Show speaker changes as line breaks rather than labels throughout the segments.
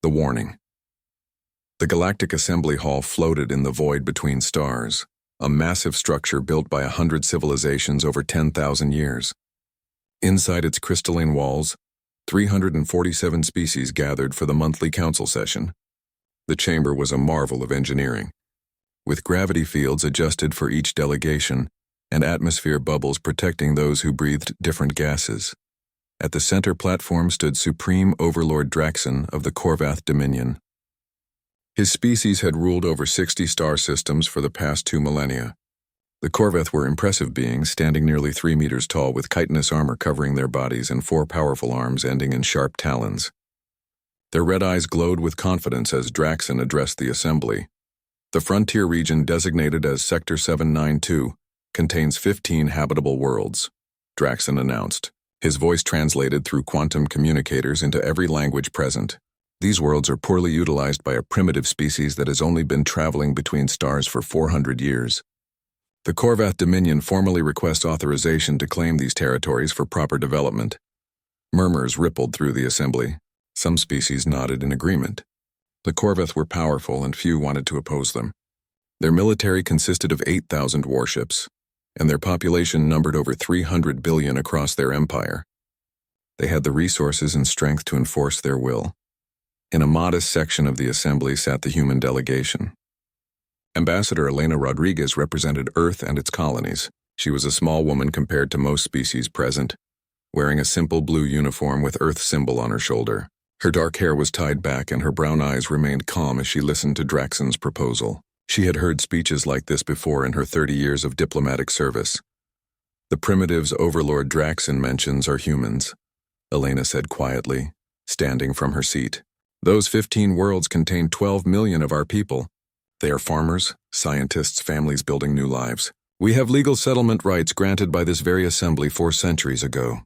The warning. The Galactic Assembly Hall floated in the void between stars, a massive structure built by 100 civilizations over 10,000 years. Inside its crystalline walls, 347 species gathered for the monthly council session. The chamber was a marvel of engineering, with gravity fields adjusted for each delegation and atmosphere bubbles protecting those who breathed different gases. At the center platform stood Supreme Overlord Draxon of the Korvath Dominion. His species had ruled over 60 star systems for the past 2 millennia. The Korvath were impressive beings standing nearly 3 meters tall with chitinous armor covering their bodies and 4 powerful arms ending in sharp talons. Their red eyes glowed with confidence as Draxon addressed the assembly. The frontier region designated as Sector 792 contains 15 habitable worlds, Draxon announced. His voice translated through quantum communicators into every language present. These worlds are poorly utilized by a primitive species that has only been traveling between stars for 400 years. The Korvath Dominion formally requests authorization to claim these territories for proper development. Murmurs rippled through the assembly. Some species nodded in agreement. The Korvath were powerful and few wanted to oppose them. Their military consisted of 8,000 warships, and their population numbered over 300 billion across their empire. They had the resources and strength to enforce their will. In a modest section of the assembly sat the human delegation. Ambassador Elena Rodriguez represented Earth and its colonies. She was a small woman compared to most species present, wearing a simple blue uniform with Earth symbol on her shoulder. Her dark hair was tied back and her brown eyes remained calm as she listened to Draxon's proposal. She had heard speeches like this before in her 30 years of diplomatic service. The primitives Overlord Draxon mentions are humans, Elena said quietly, standing from her seat. Those 15 worlds contain 12 million of our people. They are farmers, scientists, families building new lives. We have legal settlement rights granted by this very assembly 4 centuries ago.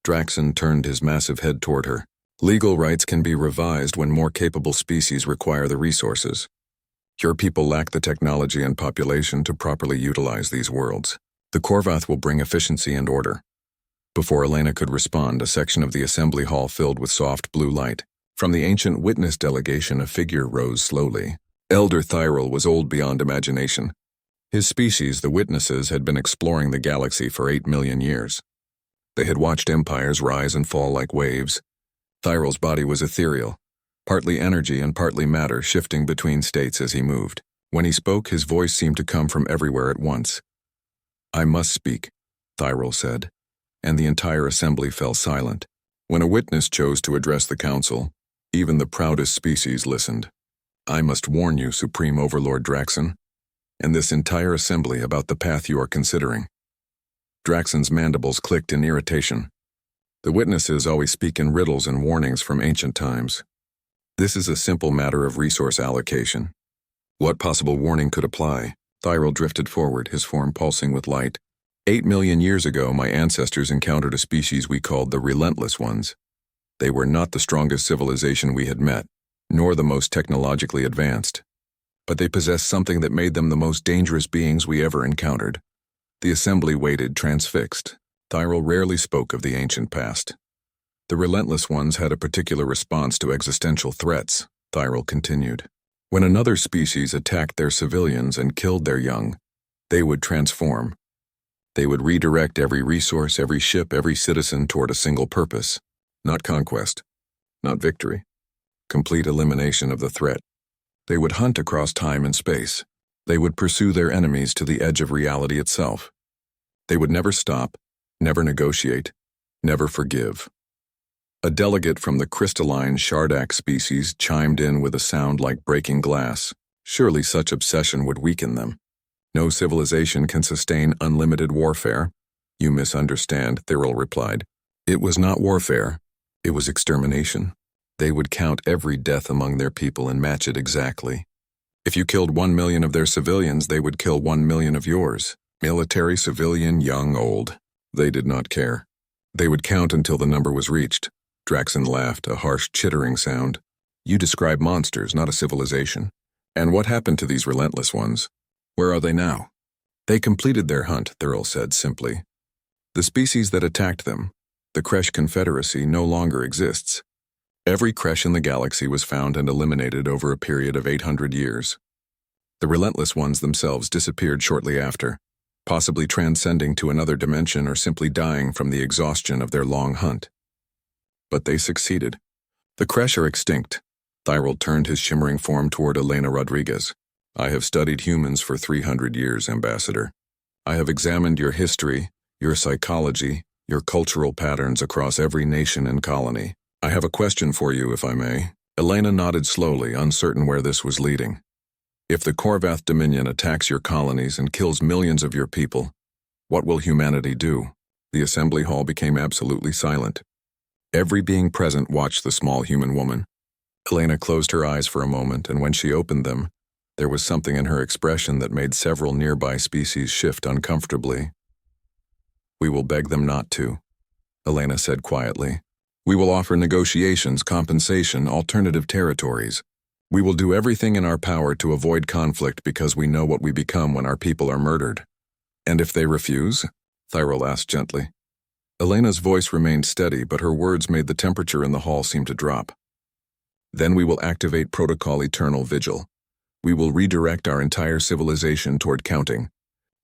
Draxon turned his massive head toward her. Legal rights can be revised when more capable species require the resources. Your people lack the technology and population to properly utilize these worlds. The Korvath will bring efficiency and order. Before Elena could respond, a section of the assembly hall filled with soft blue light. From the ancient witness delegation, a figure rose slowly. Elder Thyrol was old beyond imagination. His species, the Witnesses, had been exploring the galaxy for 8 million years. They had watched empires rise and fall like waves. Thyrol's body was ethereal, partly energy and partly matter shifting between states as he moved. When he spoke, his voice seemed to come from everywhere at once. I must speak, Thyrol said, and the entire assembly fell silent. When a witness chose to address the council, even the proudest species listened. I must warn you, Supreme Overlord Draxon, and this entire assembly about the path you are considering. Draxon's mandibles clicked in irritation. The witnesses always speak in riddles and warnings from ancient times. This is a simple matter of resource allocation. What possible warning could apply? Thyrol drifted forward, his form pulsing with light. 8 million years ago, my ancestors encountered a species we called the relentless ones. They were not the strongest civilization we had met, nor the most technologically advanced. But they possessed something that made them the most dangerous beings we ever encountered. The assembly waited, transfixed. Thyrol rarely spoke of the ancient past. The relentless ones had a particular response to existential threats, Thyrol continued. When another species attacked their civilians and killed their young, they would transform. They would redirect every resource, every ship, every citizen toward a single purpose. Not conquest, not victory. Complete elimination of the threat. They would hunt across time and space. They would pursue their enemies to the edge of reality itself. They would never stop, never negotiate, never forgive. A delegate from the crystalline Shardak species chimed in with a sound like breaking glass. Surely such obsession would weaken them. No civilization can sustain unlimited warfare. You misunderstand, Thyrol replied. It was not warfare. It was extermination. They would count every death among their people and match it exactly. If you killed 1 million of their civilians, they would kill 1 million of yours. Military, civilian, young, old. They did not care. They would count until the number was reached. Draxon laughed, a harsh chittering sound. You describe monsters, not a civilization. And what happened to these relentless ones? Where are they now? They completed their hunt, Thyrol said simply. The species that attacked them, the Kresh Confederacy, no longer exists. Every creche in the galaxy was found and eliminated over a period of 800 years. The relentless ones themselves disappeared shortly after, possibly transcending to another dimension or simply dying from the exhaustion of their long hunt. But they succeeded. The creche are extinct. Thyrold turned his shimmering form toward Elena Rodriguez. I have studied humans for 300 years, Ambassador. I have examined your history, your psychology, your cultural patterns across every nation and colony. I have a question for you, if I may. Elena nodded slowly, uncertain where this was leading. If the Korvath Dominion attacks your colonies and kills millions of your people, what will humanity do? The assembly hall became absolutely silent. Every being present watched the small human woman. Elena closed her eyes for a moment, and when she opened them, there was something in her expression that made several nearby species shift uncomfortably. We will beg them not to, Elena said quietly. We will offer negotiations, compensation, alternative territories. We will do everything in our power to avoid conflict because we know what we become when our people are murdered. And if they refuse? Thyrold asked gently. Elena's voice remained steady, but her words made the temperature in the hall seem to drop. Then we will activate Protocol Eternal Vigil. We will redirect our entire civilization toward counting.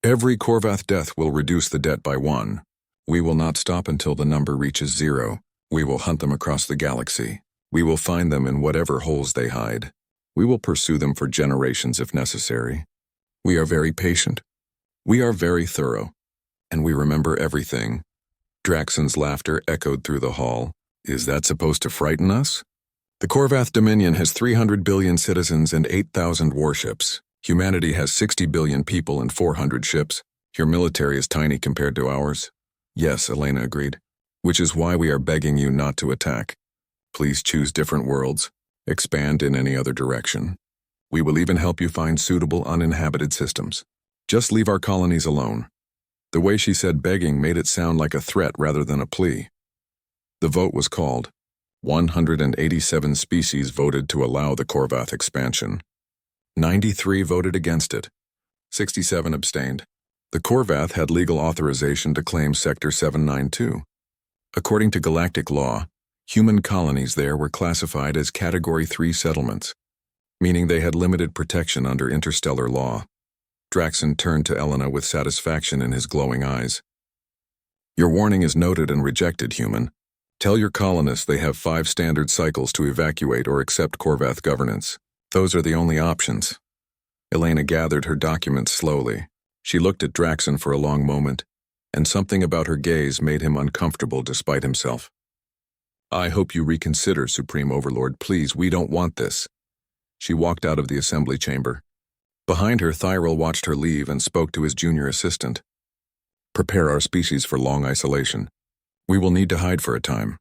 Every Korvath death will reduce the debt by 1. We will not stop until the number reaches 0. We will hunt them across the galaxy. We will find them in whatever holes they hide. We will pursue them for generations if necessary. We are very patient. We are very thorough. And we remember everything. Draxon's laughter echoed through the hall. Is that supposed to frighten us? The Korvath Dominion has 300 billion citizens and 8,000 warships. Humanity has 60 billion people and 400 ships. Your military is tiny compared to ours. Yes, Elena agreed. Which is why we are begging you not to attack. Please choose different worlds. Expand in any other direction. We will even help you find suitable uninhabited systems. Just leave our colonies alone. The way she said begging made it sound like a threat rather than a plea. The vote was called. 187 species voted to allow the Korvath expansion. 93 voted against it. 67 abstained. The Korvath had legal authorization to claim Sector 792. According to galactic law, human colonies there were classified as Category 3 settlements, meaning they had limited protection under interstellar law. Draxon turned to Elena with satisfaction in his glowing eyes. Your warning is noted and rejected, human. Tell your colonists they have 5 standard cycles to evacuate or accept Korvath governance. Those are the only options. Elena gathered her documents slowly. She looked at Draxon for a long moment, and something about her gaze made him uncomfortable despite himself. I hope you reconsider, Supreme Overlord. Please, we don't want this. She walked out of the assembly chamber. Behind her, Thyrold watched her leave and spoke to his junior assistant. Prepare our species for long isolation. We will need to hide for a time.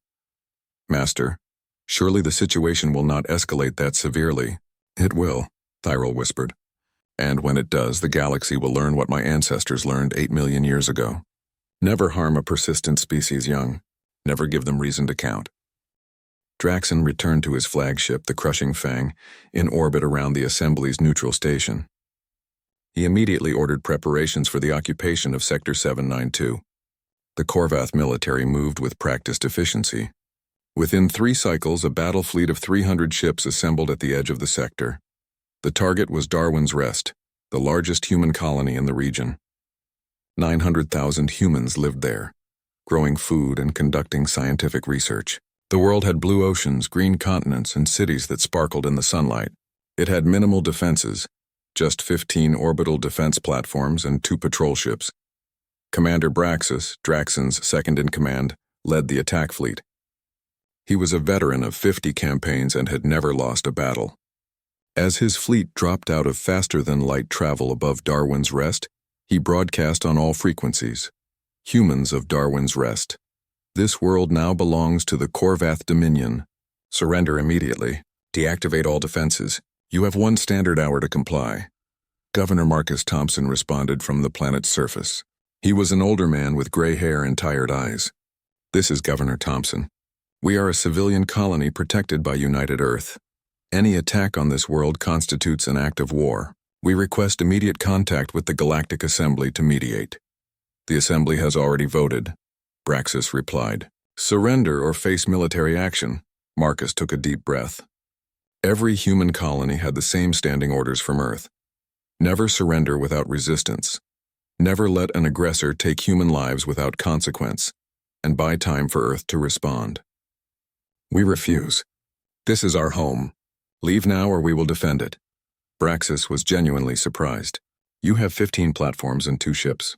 Master, surely the situation will not escalate that severely. It will, Thyrold whispered. And when it does, the galaxy will learn what my ancestors learned 8 million years ago. Never harm a persistent species young. Never give them reason to count. Draxon returned to his flagship, the Crushing Fang, in orbit around the Assembly's neutral station. He immediately ordered preparations for the occupation of Sector 792. The Korvath military moved with practiced efficiency. Within 3 cycles, a battle fleet of 300 ships assembled at the edge of the sector. The target was Darwin's Rest, the largest human colony in the region. 900,000 humans lived there, growing food and conducting scientific research. The world had blue oceans, green continents, and cities that sparkled in the sunlight. It had minimal defenses, just 15 orbital defense platforms and 2 patrol ships. Commander Braxis, Draxon's second-in-command, led the attack fleet. He was a veteran of 50 campaigns and had never lost a battle. As his fleet dropped out of faster-than-light travel above Darwin's Rest, he broadcast on all frequencies. Humans of Darwin's Rest. This world now belongs to the Korvath Dominion. Surrender immediately. Deactivate all defenses. You have 1 standard hour to comply. Governor Marcus Thompson responded from the planet's surface. He was an older man with gray hair and tired eyes. This is Governor Thompson. We are a civilian colony protected by United Earth. Any attack on this world constitutes an act of war. We request immediate contact with the Galactic Assembly to mediate. The Assembly has already voted, Braxis replied. Surrender or face military action. Marcus took a deep breath. Every human colony had the same standing orders from Earth. Never surrender without resistance. Never let an aggressor take human lives without consequence, and buy time for Earth to respond. We refuse. This is our home. Leave now or we will defend it. Braxis was genuinely surprised. You have 15 platforms and 2 ships.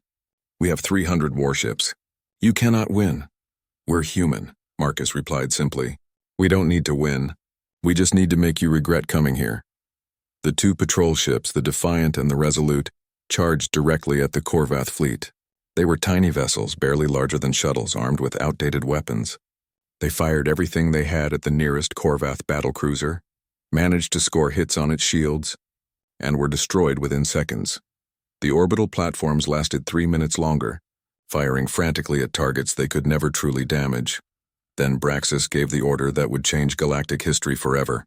We have 300 warships. You cannot win. We're human, Marcus replied simply. We don't need to win. We just need to make you regret coming here. The 2 patrol ships, the Defiant and the Resolute, charged directly at the Korvath fleet. They were tiny vessels, barely larger than shuttles, armed with outdated weapons. They fired everything they had at the nearest Korvath battlecruiser, managed to score hits on its shields, and were destroyed within seconds. The orbital platforms lasted 3 minutes longer, firing frantically at targets they could never truly damage. Then Braxis gave the order that would change galactic history forever.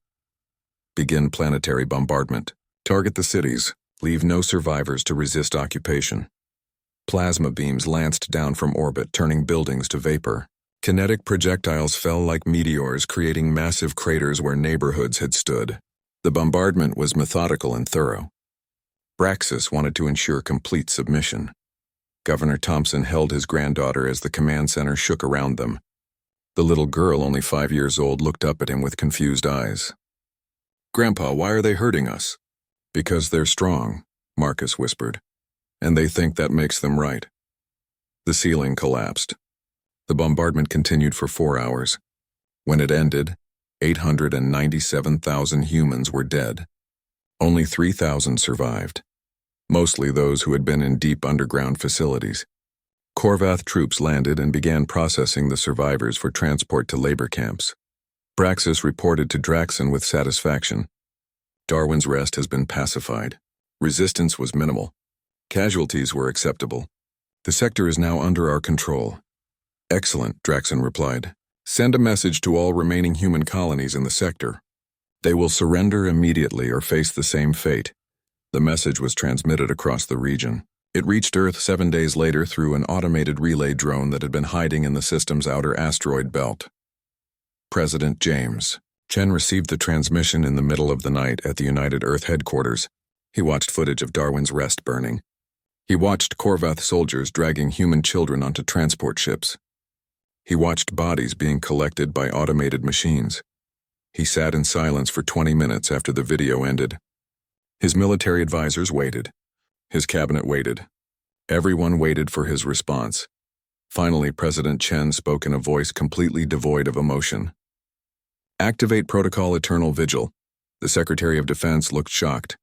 Begin planetary bombardment. Target the cities. Leave no survivors to resist occupation. Plasma beams lanced down from orbit, turning buildings to vapor. Kinetic projectiles fell like meteors, creating massive craters where neighborhoods had stood. The bombardment was methodical and thorough. Braxis wanted to ensure complete submission. Governor Thompson held his granddaughter as the command center shook around them. The little girl, only 5 years old, looked up at him with confused eyes. "Grandpa, why are they hurting us?" "Because they're strong," Marcus whispered. "And they think that makes them right." The ceiling collapsed. The bombardment continued for 4 hours. When it ended, 897,000 humans were dead. Only 3,000 survived, mostly those who had been in deep underground facilities. Korvath troops landed and began processing the survivors for transport to labor camps. Braxis reported to Draxon with satisfaction. Darwin's Rest has been pacified. Resistance was minimal. Casualties were acceptable. The sector is now under our control. Excellent, Draxon replied. Send a message to all remaining human colonies in the sector. They will surrender immediately or face the same fate. The message was transmitted across the region. It reached Earth 7 days later through an automated relay drone that had been hiding in the system's outer asteroid belt. President James. Chen received the transmission in the middle of the night at the United Earth headquarters. He watched footage of Darwin's Rest burning. He watched Korvath soldiers dragging human children onto transport ships. He watched bodies being collected by automated machines. He sat in silence for 20 minutes after the video ended. His military advisors waited. His cabinet waited. Everyone waited for his response. Finally, President Chen spoke in a voice completely devoid of emotion. Activate Protocol Eternal Vigil. The Secretary of Defense looked shocked.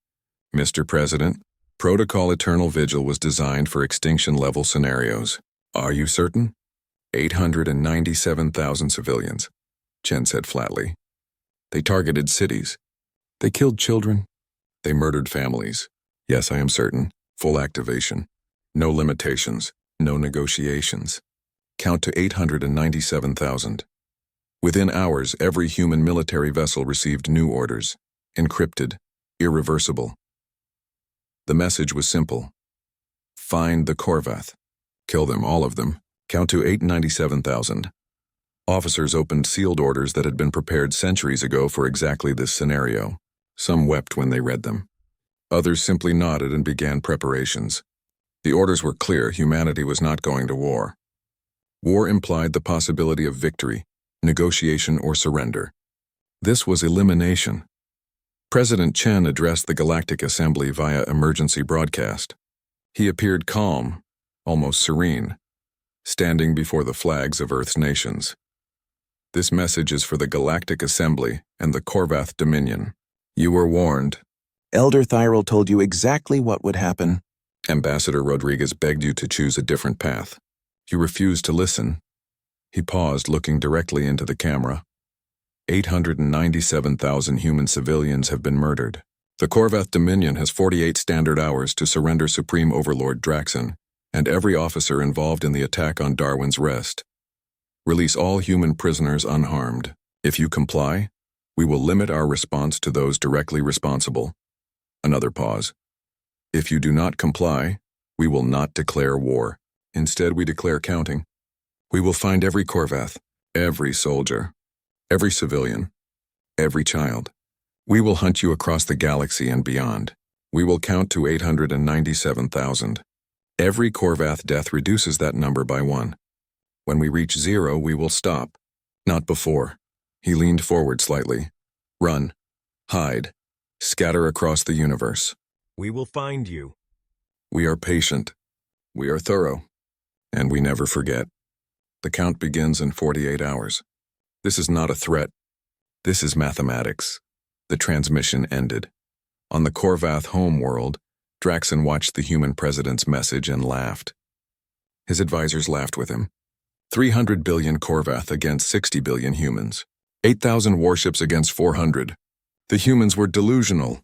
Mr. President, Protocol Eternal Vigil was designed for extinction-level scenarios. Are you certain? 897,000 civilians, Chen said flatly. They targeted cities. They killed children. They murdered families. Yes, I am certain. Full activation. No limitations. No negotiations. Count to 897,000. Within hours, every human military vessel received new orders. Encrypted. Irreversible. The message was simple. Find the Korvath. Kill them, all of them. Count to 897,000. Officers opened sealed orders that had been prepared centuries ago for exactly this scenario. Some wept when they read them. Others simply nodded and began preparations. The orders were clear: humanity was not going to war. War implied the possibility of victory, negotiation, or surrender. This was elimination. President Chen addressed the Galactic Assembly via emergency broadcast. He appeared calm, almost serene, standing before the flags of Earth's nations. This message is for the Galactic Assembly and the Korvath Dominion. You were warned.
Elder Thyrol told you exactly what would happen.
Ambassador Rodriguez begged you to choose a different path. You refused to listen. He paused, looking directly into the camera. 897,000 human civilians have been murdered. The Korvath Dominion has 48 standard hours to surrender Supreme Overlord Draxon and every officer involved in the attack on Darwin's Rest. Release all human prisoners unharmed. If you comply, we will limit our response to those directly responsible. Another pause. If you do not comply, we will not declare war. Instead, we declare counting. We will find every Korvath, every soldier. Every civilian, every child. We will hunt you across the galaxy and beyond. We will count to 897,000. Every Korvath death reduces that number by 1. When we reach 0, we will stop. Not before. He leaned forward slightly. Run. Hide. Scatter across the universe.
We will find you.
We are patient. We are thorough. And we never forget. The count begins in 48 hours. This is not a threat. This is mathematics. The transmission ended. On the Korvath home world, Draxon watched the human president's message and laughed. His advisors laughed with him. 300 billion Korvath against 60 billion humans. 8,000 warships against 400. The humans were delusional.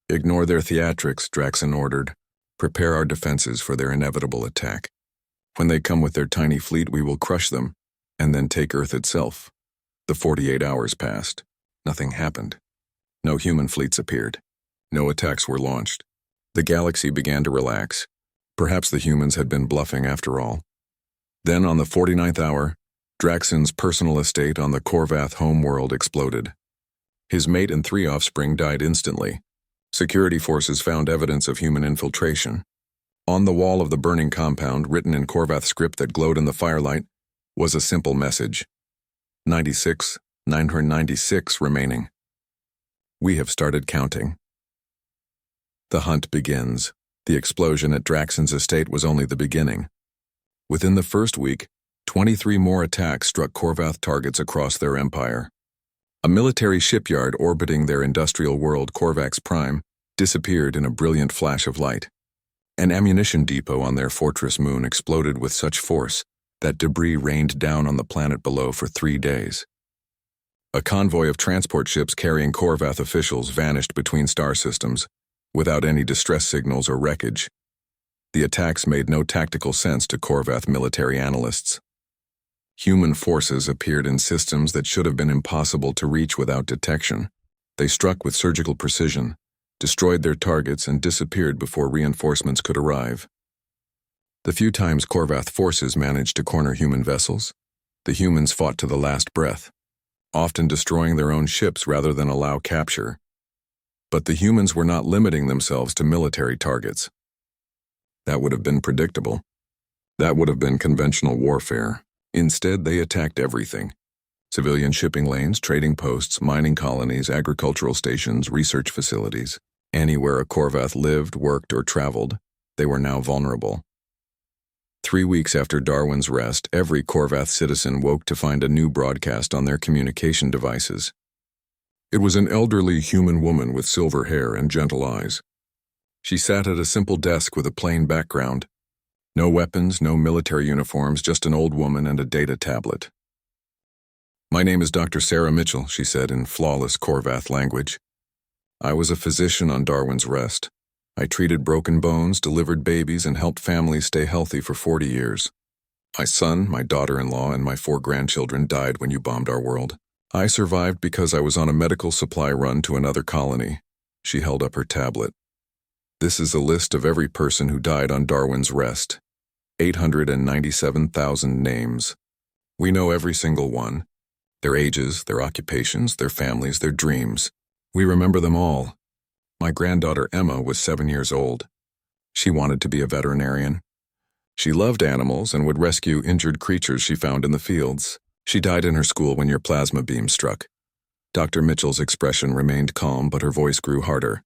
Ignore their theatrics, Draxon ordered. Prepare our defenses for their inevitable attack. When they come with their tiny fleet, we will crush them, and then take Earth itself. The 48 hours passed. Nothing happened. No human fleets appeared. No attacks were launched. The galaxy began to relax. Perhaps the humans had been bluffing after all. Then, on the 49th hour, Draxon's personal estate on the Korvath homeworld exploded. His mate and 3 offspring died instantly. Security forces found evidence of human infiltration. On the wall of the burning compound, written in Korvath script that glowed in the firelight, was a simple message. 996 remaining. We have started counting. The hunt begins. The explosion at Draxon's estate was only the beginning. Within the first week, 23 more attacks struck Korvath targets across their empire. A military shipyard orbiting their industrial world, Korvax Prime, disappeared in a brilliant flash of light. An ammunition depot on their fortress moon exploded with such force that debris rained down on the planet below for 3 days. A convoy of transport ships carrying Korvath officials vanished between star systems, without any distress signals or wreckage. The attacks made no tactical sense to Korvath military analysts. Human forces appeared in systems that should have been impossible to reach without detection. They struck with surgical precision, destroyed their targets, and disappeared before reinforcements could arrive. The few times Korvath forces managed to corner human vessels, the humans fought to the last breath, often destroying their own ships rather than allow capture. But the humans were not limiting themselves to military targets. That would have been predictable. That would have been conventional warfare. Instead, they attacked everything. Civilian shipping lanes, trading posts, mining colonies, agricultural stations, research facilities. Anywhere a Korvath lived, worked, or traveled, they were now vulnerable. 3 weeks after Darwin's rest, every Korvath citizen woke to find a new broadcast on their communication devices. It was an elderly human woman with silver hair and gentle eyes. She sat at a simple desk with a plain background. No weapons, no military uniforms, just an old woman and a data tablet. "My name is Dr. Sarah Mitchell," she said in flawless Korvath language. "I was a physician on Darwin's rest. I treated broken bones, delivered babies, and helped families stay healthy for 40 years. My son, my daughter-in-law, and my 4 grandchildren died when you bombed our world. I survived because I was on a medical supply run to another colony." She held up her tablet. "This is a list of every person who died on Darwin's rest. 897,000 names. We know every single one. Their ages, their occupations, their families, their dreams. We remember them all. My granddaughter Emma was 7 years old. She wanted to be a veterinarian. She loved animals and would rescue injured creatures she found in the fields. She died in her school when your plasma beam struck." Dr. Mitchell's expression remained calm, but her voice grew harder.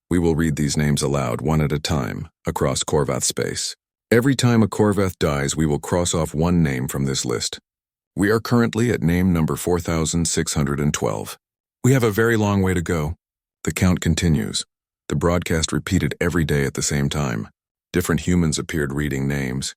"We will read these names aloud, one at a time, across Korvath space. Every time a Korvath dies, we will cross off one name from this list. We are currently at name number 4,612. We have a very long way to go." The count continues. The broadcast repeated every day at the same time. Different humans appeared reading names.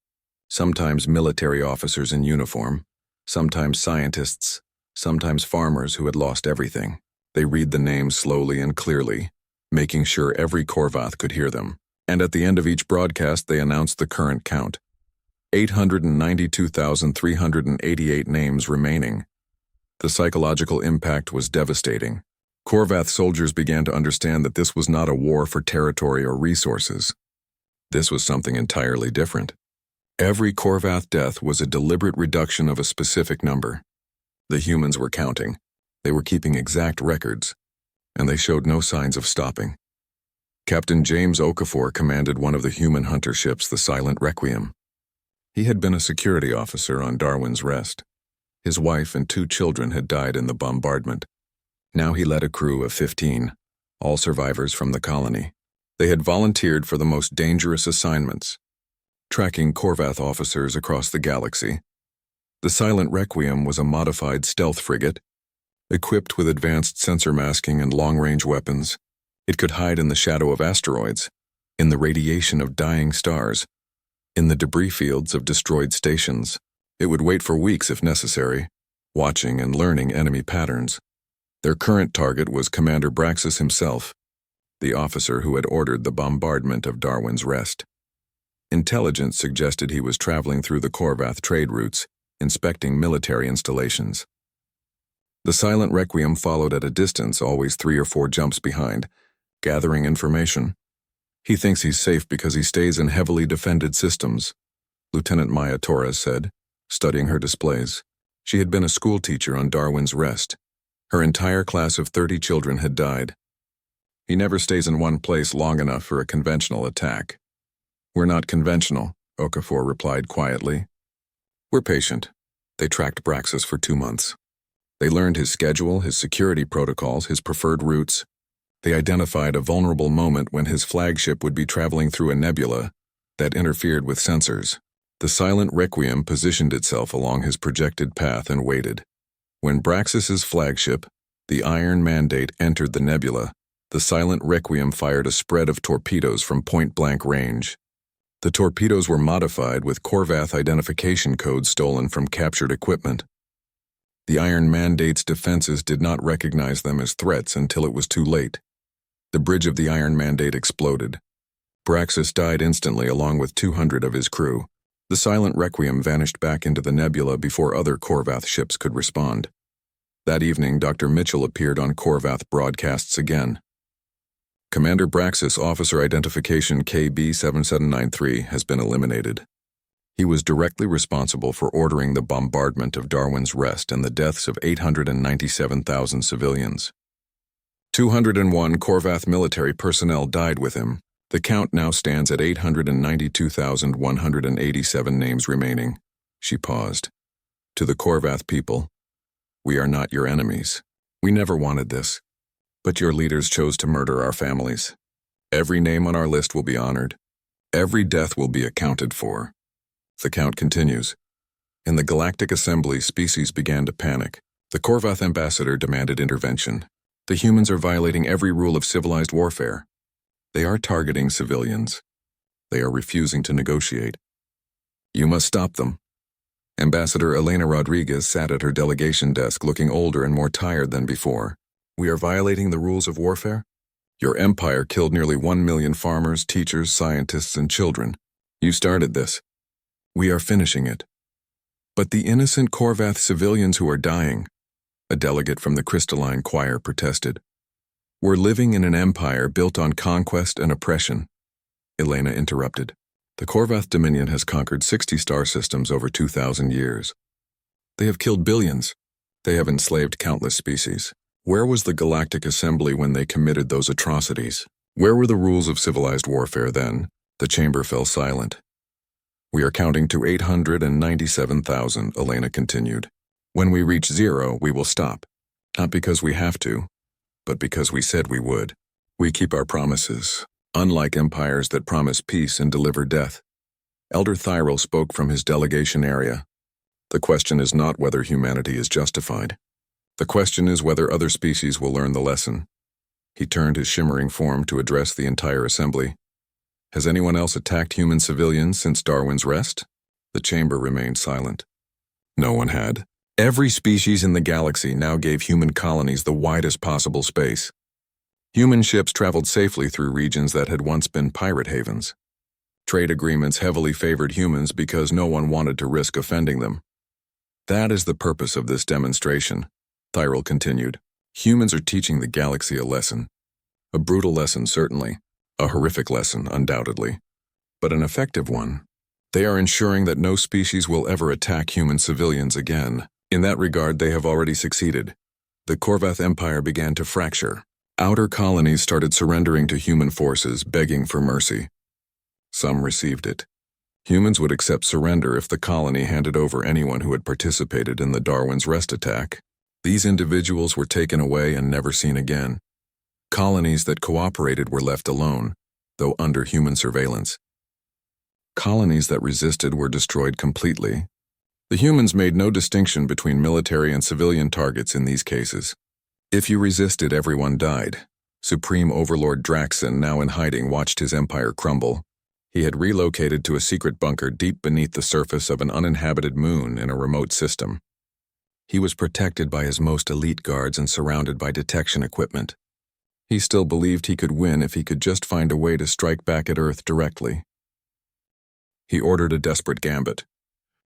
Sometimes military officers in uniform, sometimes scientists, sometimes farmers who had lost everything. They read the names slowly and clearly, making sure every Korvath could hear them. And at the end of each broadcast, they announced the current count. 892,388 names remaining. The psychological impact was devastating. Korvath soldiers began to understand that this was not a war for territory or resources. This was something entirely different. Every Korvath death was a deliberate reduction of a specific number. The humans were counting. They were keeping exact records, and they showed no signs of stopping. Captain James Okafor commanded one of the human hunter ships, the Silent Requiem. He had been a security officer on Darwin's Rest. His wife and 2 children had died in the bombardment. Now he led a crew of 15, all survivors from the colony. They had volunteered for the most dangerous assignments, tracking Corvath officers across the galaxy. The Silent Requiem was a modified stealth frigate, equipped with advanced sensor masking and long-range weapons. It could hide in the shadow of asteroids, in the radiation of dying stars, in the debris fields of destroyed stations. It would wait for weeks if necessary, watching and learning enemy patterns. Their current target was Commander Braxis himself, the officer who had ordered the bombardment of Darwin's Rest. Intelligence suggested he was traveling through the Corvath trade routes, inspecting military installations. The Silent Requiem followed at a distance, always 3 or 4 jumps behind, gathering information. He thinks he's safe because he stays in heavily defended systems, Lieutenant Maya Torres said, studying her displays. She had been a school teacher on Darwin's Rest. Her entire class of 30 children had died. He never stays in one place long enough for a conventional attack. We're not conventional, Okafor replied quietly. We're patient. They tracked Braxis for 2 months. They learned his schedule, his security protocols, his preferred routes. They identified a vulnerable moment when his flagship would be traveling through a nebula that interfered with sensors. The Silent Requiem positioned itself along his projected path and waited. When Braxis's flagship, the Iron Mandate, entered the nebula, the Silent Requiem fired a spread of torpedoes from point-blank range. The torpedoes were modified with Corvath identification codes stolen from captured equipment. The Iron Mandate's defenses did not recognize them as threats until it was too late. The bridge of the Iron Mandate exploded. Braxis died instantly along with 200 of his crew. The Silent Requiem vanished back into the nebula before other Corvath ships could respond. That evening, Dr. Mitchell appeared on Corvath broadcasts again. Commander Braxis officer identification KB7793 has been eliminated. He was directly responsible for ordering the bombardment of Darwin's Rest and the deaths of 897,000 civilians. 201 Corvath military personnel died with him. The count now stands at 892,187 names remaining. She paused. To the Corvath people, we are not your enemies. We never wanted this. But your leaders chose to murder our families. Every name on our list will be honored. Every death will be accounted for. The count continues. In the Galactic Assembly, species began to panic. The Corvath ambassador demanded intervention. The humans are violating every rule of civilized warfare. They are targeting civilians. They are refusing to negotiate. You must stop them. Ambassador Elena Rodriguez sat at her delegation desk looking older and more tired than before. We are violating the rules of warfare? Your empire killed nearly 1 million farmers, teachers, scientists, and children. You started this. We are finishing it. But the innocent Corvath civilians who are dying, a delegate from the Crystalline Choir protested. We're living in an empire built on conquest and oppression. Elena interrupted. The Corvath Dominion has conquered 60 star systems over 2,000 years. They have killed billions. They have enslaved countless species. Where was the Galactic Assembly when they committed those atrocities? Where were the rules of civilized warfare then? The chamber fell silent. We are counting to 897,000, Elena continued. When we reach 0, we will stop. Not because we have to, but because we said we would. We keep our promises, unlike empires that promise peace and deliver death. Elder Thyril spoke from his delegation area. The question is not whether humanity is justified. The question is whether other species will learn the lesson. He turned his shimmering form to address the entire assembly. Has anyone else attacked human civilians since Darwin's Rest? The chamber remained silent. No one had. Every species in the galaxy now gave human colonies the widest possible space. Human ships traveled safely through regions that had once been pirate havens. Trade agreements heavily favored humans because no one wanted to risk offending them. That is the purpose of this demonstration, Thyril continued. Humans are teaching the galaxy a lesson. A brutal lesson, certainly. A horrific lesson, undoubtedly. But an effective one. They are ensuring that no species will ever attack human civilians again. In that regard, they have already succeeded. The Korvath Empire began to fracture. Outer colonies started surrendering to human forces, begging for mercy. Some received it. Humans would accept surrender if the colony handed over anyone who had participated in the Darwin's Rest attack. These individuals were taken away and never seen again. Colonies that cooperated were left alone, though under human surveillance. Colonies that resisted were destroyed completely. The humans made no distinction between military and civilian targets in these cases. If you resisted, everyone died. Supreme Overlord Draxon, now in hiding, watched his empire crumble. He had relocated to a secret bunker deep beneath the surface of an uninhabited moon in a remote system. He was protected by his most elite guards and surrounded by detection equipment. He still believed he could win if he could just find a way to strike back at Earth directly. He ordered a desperate gambit.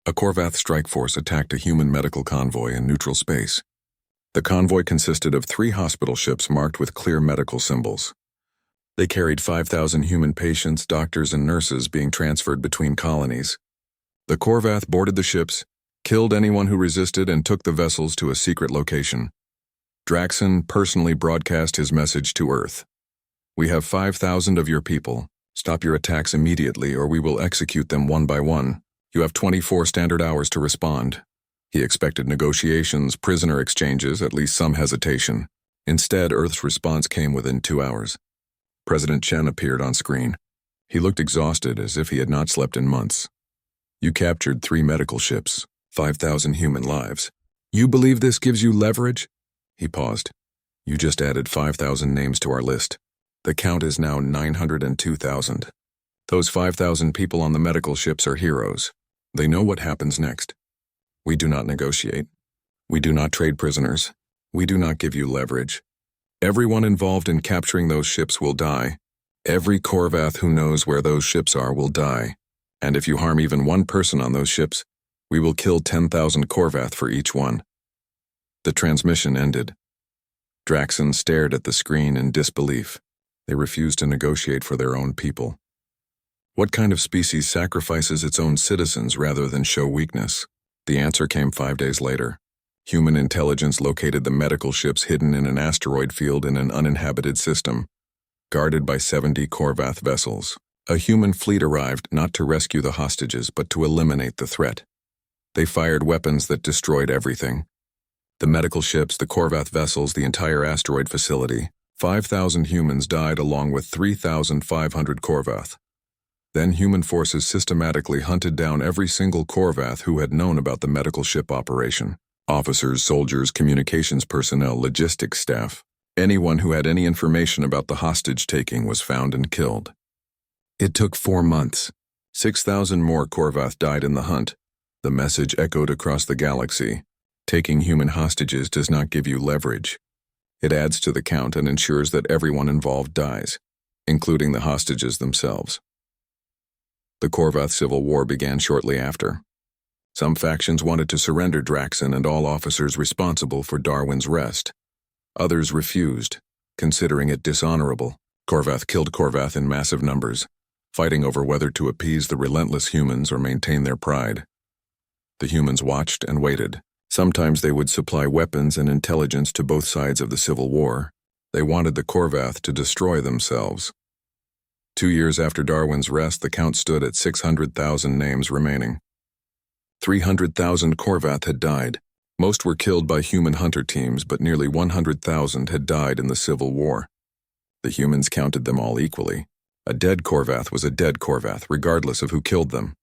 A Korvath strike force attacked a human medical convoy in neutral space. The convoy consisted of 3 hospital ships marked with clear medical symbols. They carried 5,000 human patients, doctors, and nurses being transferred between colonies. The Korvath boarded the ships, killed anyone who resisted, and took the vessels to a secret location. Draxon personally broadcast his message to Earth. "We have 5,000 of your people. Stop your attacks immediately or we will execute them one by one. You have 24 standard hours to respond." He expected negotiations, prisoner exchanges, at least some hesitation. Instead, Earth's response came within 2 hours. President Chen appeared on screen. He looked exhausted, as if he had not slept in months. "You captured 3 medical ships, 5,000 human lives. You believe this gives you leverage?" He paused. "You just added 5,000 names to our list. The count is now 902,000. Those 5,000 people on the medical ships are heroes. They know what happens next. We do not negotiate. We do not trade prisoners. We do not give you leverage. Everyone involved in capturing those ships will die. Every Korvath who knows where those ships are will die. And if you harm even one person on those ships, we will kill 10,000 Korvath for each one." The transmission ended. Draxon stared at the screen in disbelief. They refused to negotiate for their own people. What kind of species sacrifices its own citizens rather than show weakness? The answer came 5 days later. Human intelligence located the medical ships hidden in an asteroid field in an uninhabited system, guarded by 70 Korvath vessels. A human fleet arrived not to rescue the hostages but to eliminate the threat. They fired weapons that destroyed everything. The medical ships, the Korvath vessels, the entire asteroid facility. 5,000 humans died along with 3,500 Korvath. Then human forces systematically hunted down every single Korvath who had known about the medical ship operation. Officers, soldiers, communications personnel, logistics staff. Anyone who had any information about the hostage-taking was found and killed. It took 4 months. 6,000 more Korvath died in the hunt. The message echoed across the galaxy. Taking human hostages does not give you leverage. It adds to the count and ensures that everyone involved dies, including the hostages themselves. The Korvath Civil War began shortly after. Some factions wanted to surrender Draxon and all officers responsible for Darwin's Rest. Others refused, considering it dishonorable. Korvath killed Korvath in massive numbers, fighting over whether to appease the relentless humans or maintain their pride. The humans watched and waited. Sometimes they would supply weapons and intelligence to both sides of the Civil War. They wanted the Korvath to destroy themselves. 2 years after Darwin's Rest, the count stood at 600,000 names remaining. 300,000 Korvath had died. Most were killed by human hunter teams, but nearly 100,000 had died in the Civil War. The humans counted them all equally. A dead Korvath was a dead Korvath, regardless of who killed them.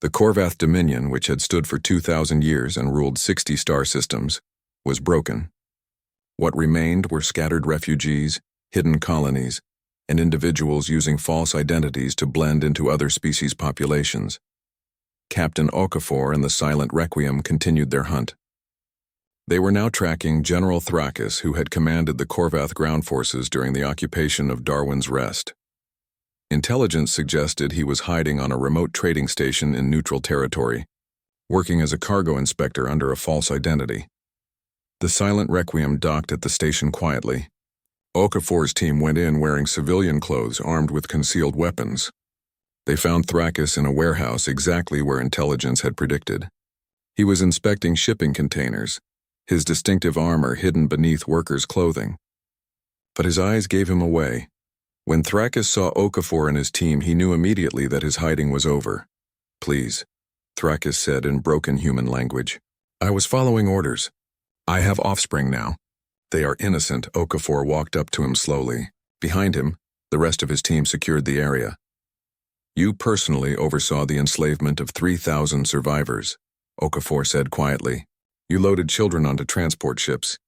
The Korvath Dominion, which had stood for 2,000 years and ruled 60 star systems, was broken. What remained were scattered refugees, hidden colonies, and individuals using false identities to blend into other species' populations. Captain Okafor and the Silent Requiem continued their hunt. They were now tracking General Thrakis, who had commanded the Korvath ground forces during the occupation of Darwin's Rest. Intelligence suggested he was hiding on a remote trading station in neutral territory, working as a cargo inspector under a false identity. The Silent Requiem docked at the station quietly. Okafor's team went in wearing civilian clothes armed with concealed weapons. They found Thrakis in a warehouse exactly where intelligence had predicted. He was inspecting shipping containers, his distinctive armor hidden beneath workers' clothing. But his eyes gave him away. When Thrakus saw Okafor and his team, he knew immediately that his hiding was over. "Please," Thrakus said in broken human language. "I was following orders. I have offspring now." "They are innocent," Okafor walked up to him slowly. Behind him, the rest of his team secured the area. "You personally oversaw the enslavement of 3,000 survivors," Okafor said quietly. "You loaded children onto transport ships.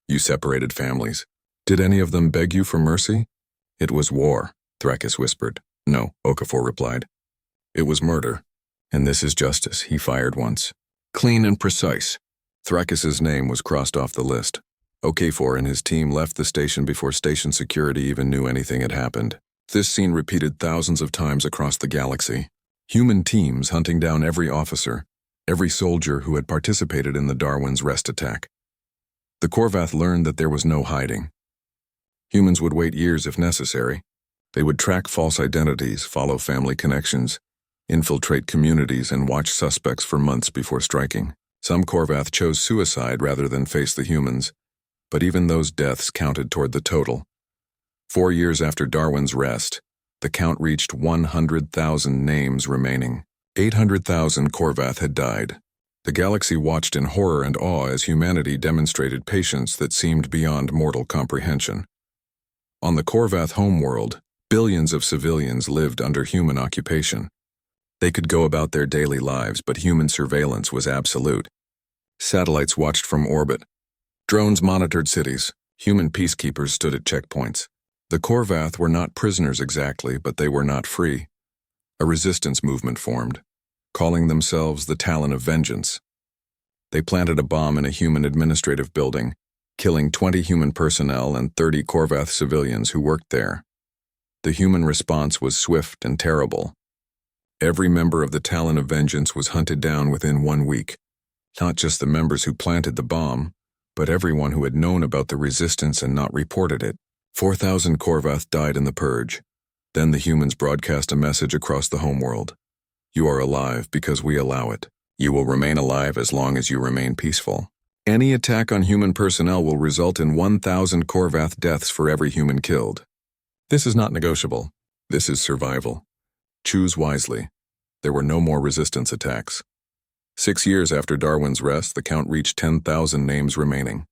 You separated families. Did any of them beg you for mercy?" "It was war," Thrakus whispered. "No," Okafor replied. "It was murder. And this is justice," he fired once. Clean and precise. Thrakus's name was crossed off the list. Okafor and his team left the station before station security even knew anything had happened. This scene repeated thousands of times across the galaxy. Human teams hunting down every officer, every soldier who had participated in the Darwin's Rest attack. The Korvath learned that there was no hiding. Humans would wait years if necessary. They would track false identities, follow family connections, infiltrate communities, and watch suspects for months before striking. Some Korvath chose suicide rather than face the humans, but even those deaths counted toward the total. 4 years after Darwin's Rest, the count reached 100,000 names remaining. 800,000 Korvath had died. The galaxy watched in horror and awe as humanity demonstrated patience that seemed beyond mortal comprehension. On the Korvath homeworld, billions of civilians lived under human occupation. They could go about their daily lives, but human surveillance was absolute. Satellites watched from orbit. Drones monitored cities. Human peacekeepers stood at checkpoints. The Korvath were not prisoners exactly, but they were not free. A resistance movement formed, calling themselves the Talon of Vengeance. They planted a bomb in a human administrative building, killing 20 human personnel and 30 Korvath civilians who worked there. The human response was swift and terrible. Every member of the Talon of Vengeance was hunted down within 1 week. Not just the members who planted the bomb, but everyone who had known about the resistance and not reported it. 4,000 Korvath died in the purge. Then the humans broadcast a message across the homeworld. "You are alive because we allow it. You will remain alive as long as you remain peaceful. Any attack on human personnel will result in 1,000 Korvath deaths for every human killed. This is not negotiable. This is survival. Choose wisely." There were no more resistance attacks. 6 years after Darwin's Rest, the count reached 10,000 names remaining.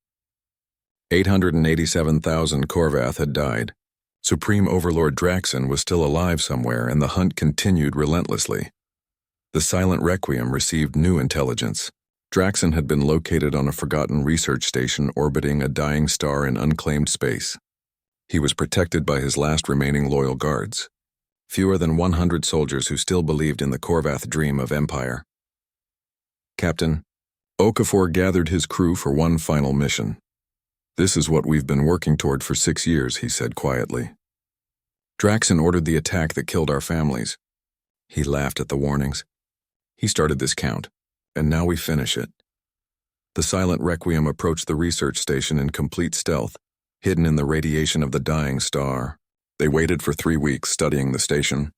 887,000 Korvath had died. Supreme Overlord Draxon was still alive somewhere, and the hunt continued relentlessly. The Silent Requiem received new intelligence. Draxon had been located on a forgotten research station orbiting a dying star in unclaimed space. He was protected by his last remaining loyal guards, fewer than 100 soldiers who still believed in the Korvath dream of empire. "Captain, Okafor gathered his crew for one final mission. This is what we've been working toward for 6 years," he said quietly. "Draxon ordered the attack that killed our families. He laughed at the warnings. He started this count, and now we finish it." The Silent Requiem approached the research station in complete stealth, hidden in the radiation of the dying star. They waited for 3 weeks, studying the station,